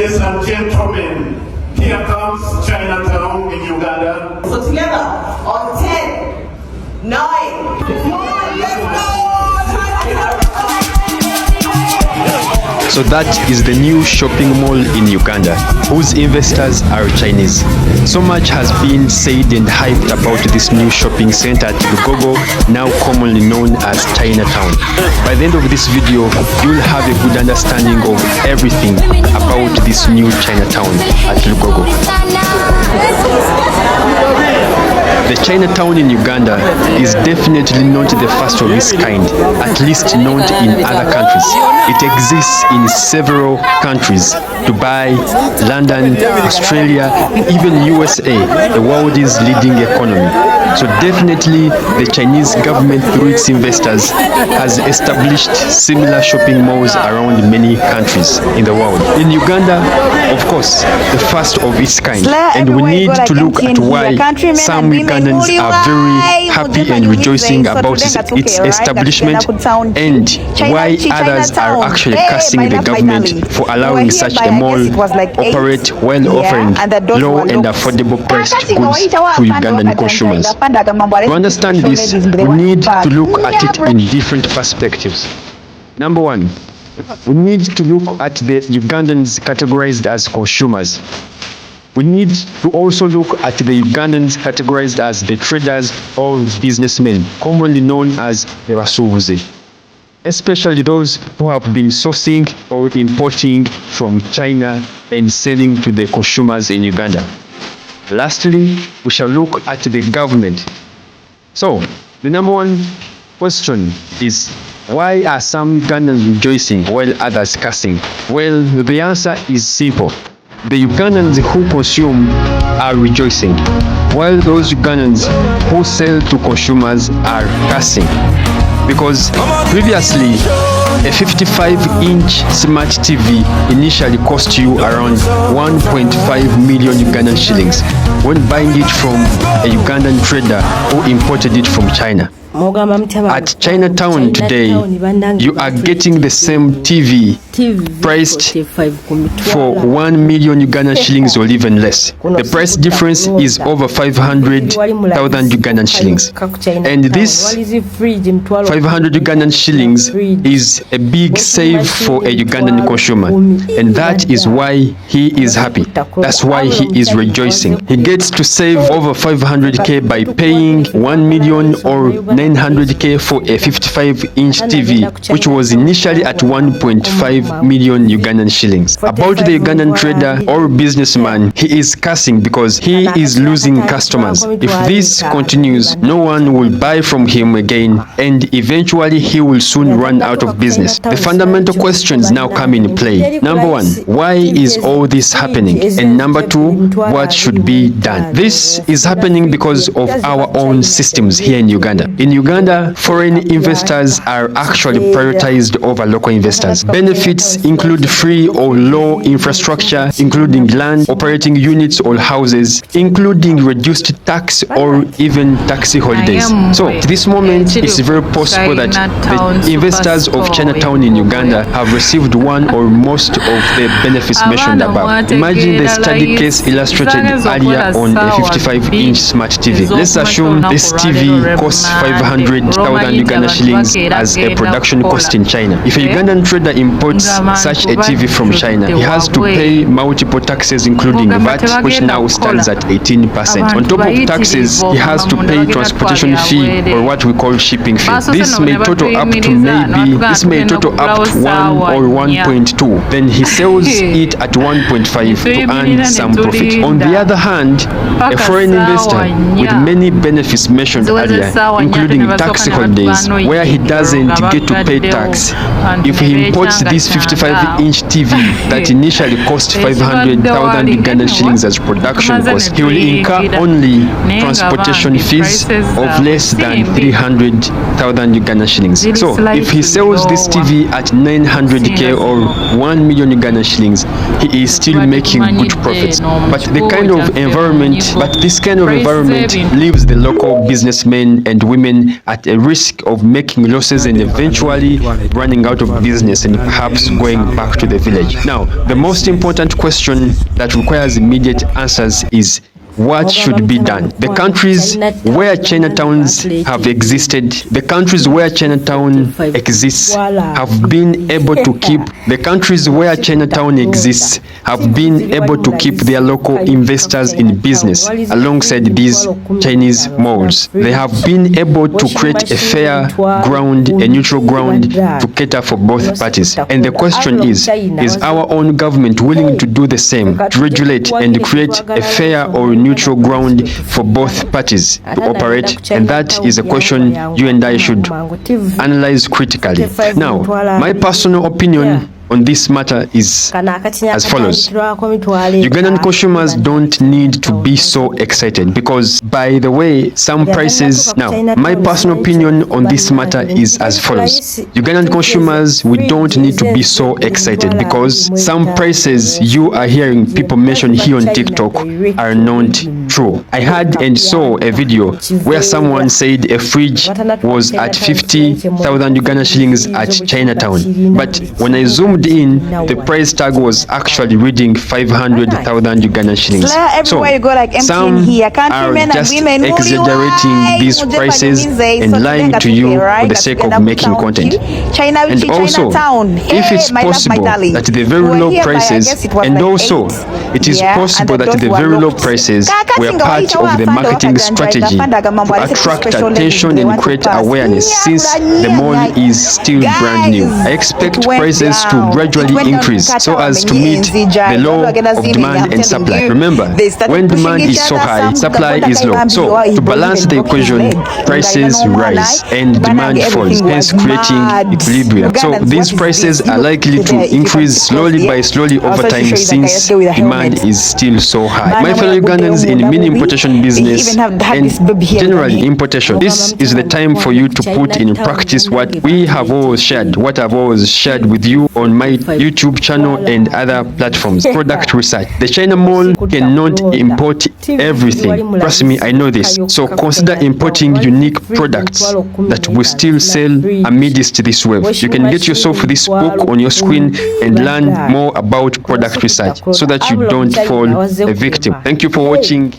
Ladies and gentlemen, here comes Chinatown in Uganda. So together on 10, 9, 1, let's go! So that is the new shopping mall in Uganda, whose investors are Chinese. So much has been said and hyped about this new shopping center at Lugogo, now commonly known as Chinatown. By the end of this video, you'll have a good understanding of everything about this new Chinatown at Lugogo. The Chinatown in Uganda is definitely not the first of its kind, at least not in other countries. It exists in several countries: Dubai, London, Australia, even USA, the world's leading economy. So definitely the Chinese government, through its investors, has established similar shopping malls around many countries in the world. In Uganda, of course, the first of its kind. And we need to look at why some Ugandans are very happy and rejoicing about its establishment, and why others are actually cursing the government for allowing such a mall operate while offering low and affordable priced goods to Ugandan consumers. To understand this, we need to look at it in different perspectives. Number one, we need to look at the Ugandans categorized as consumers. We need to also look at the Ugandans categorized as the traders or businessmen, commonly known as the basuubuzi, especially those who have been sourcing or importing from China and selling to the consumers in Uganda. Lastly, we shall look at the government. So, the number one question is, why are some Ugandans rejoicing while others cursing? Well, the answer is simple. The Ugandans who consume are rejoicing, while those Ugandans who sell to consumers are cursing. Because previously, a 55-inch smart TV initially cost you around 1.5 million Ugandan shillings when buying it from a Ugandan trader who imported it from China. At Chinatown today, you are getting the same TV priced for 1 million Ugandan shillings or even less. The price difference is over 500,000 Ugandan shillings. And this 500 Ugandan shillings is a big save for a Ugandan consumer. And that is why he is happy. That's why he is rejoicing. He gets to save over 500k by paying 1 million or 900k for a 55-inch TV, which was initially at 1.5 million Ugandan shillings. About the Ugandan trader or businessman, he is cursing because he is losing customers. If this continues, no one will buy from him again, and eventually he will soon run out of business. The fundamental questions now come in play. Number one, why is all this happening? And number two, what should be done? This is happening because of our own systems here in Uganda. In Uganda, foreign investors are actually prioritized over local investors. Benefits include free or low infrastructure, including land, operating units or houses, including reduced tax or even taxi holidays. So, at this moment, it's very possible that the investors of Chinatown in Uganda have received one or most of the benefits mentioned above. Imagine the study case illustrated earlier on a 55-inch smart TV. Let's assume this TV costs 500,000 Uganda shillings as a production cost in China. If a Ugandan trader imports such a TV from China, he has to pay multiple taxes, including VAT, which now stands at 18%. On top of taxes, he has to pay transportation fee, or what we call shipping fee. This may total up to 1 or 1.2. Then he sells it at 1.5 to earn some profit. On the other hand, a foreign investor with many benefits mentioned earlier, including tax holidays, where he doesn't get to pay tax, if he imports this 55-inch TV that initially cost 500,000 Ugandan shillings as production cost, he will incur only transportation fees of less than 300,000 Ugandan shillings. So, if he sells this TV at 900k or 1 million Ugandan shillings, he is still making good profits. But this kind of environment leaves the local businessmen and women even at a risk of making losses and eventually running out of business and perhaps going back to the village. Now, the most important question that requires immediate answers is, what should be done? The countries where Chinatowns have existed, the countries where Chinatown exists have been able to keep, the countries where Chinatown exists have been able to keep their local investors in business alongside these Chinese malls. They have been able to create a fair ground, a neutral ground to cater for both parties. And the question is our own government willing to do the same, to regulate and create a fair or neutral ground for both parties to operate? And that is a question you and I should analyze critically. Now, my personal opinion on this matter is as follows. Ugandan consumers don't need to be so excited because, by the way, some prices... Now, my personal opinion on this matter is as follows. Ugandan consumers, we don't need to be so excited because some prices you are hearing people mention here on TikTok are not true. I heard and saw a video where someone said a fridge was at 50,000 Ugandan shillings at Chinatown. But when I zoomed in, the price tag was actually reading 500,000 Ugandan shillings. So some are just exaggerating these prices and lying to you for the sake of making content. And also, if it's possible that the very low prices, and also it is possible that the very low prices were part of the marketing strategy to attract attention and create awareness, since the mall is still brand new. I expect prices to gradually increase so as to meet the law of demand and supply. Remember, when demand is so high, supply is low. So to balance the equation, prices rise and demand falls, hence creating equilibrium. So these prices are likely to increase slowly over time since demand is still so high. My fellow Ugandans in mini importation business and generally importation, this is the time for you to put in practice what we have always shared, what I've always shared with you on my YouTube channel and other platforms. Product research. The China Mall cannot import everything. Trust me, I know this. So consider importing unique products that will still sell amidst this wave. You can get yourself this book on your screen and learn more about product research so that you don't fall a victim. Thank you for watching.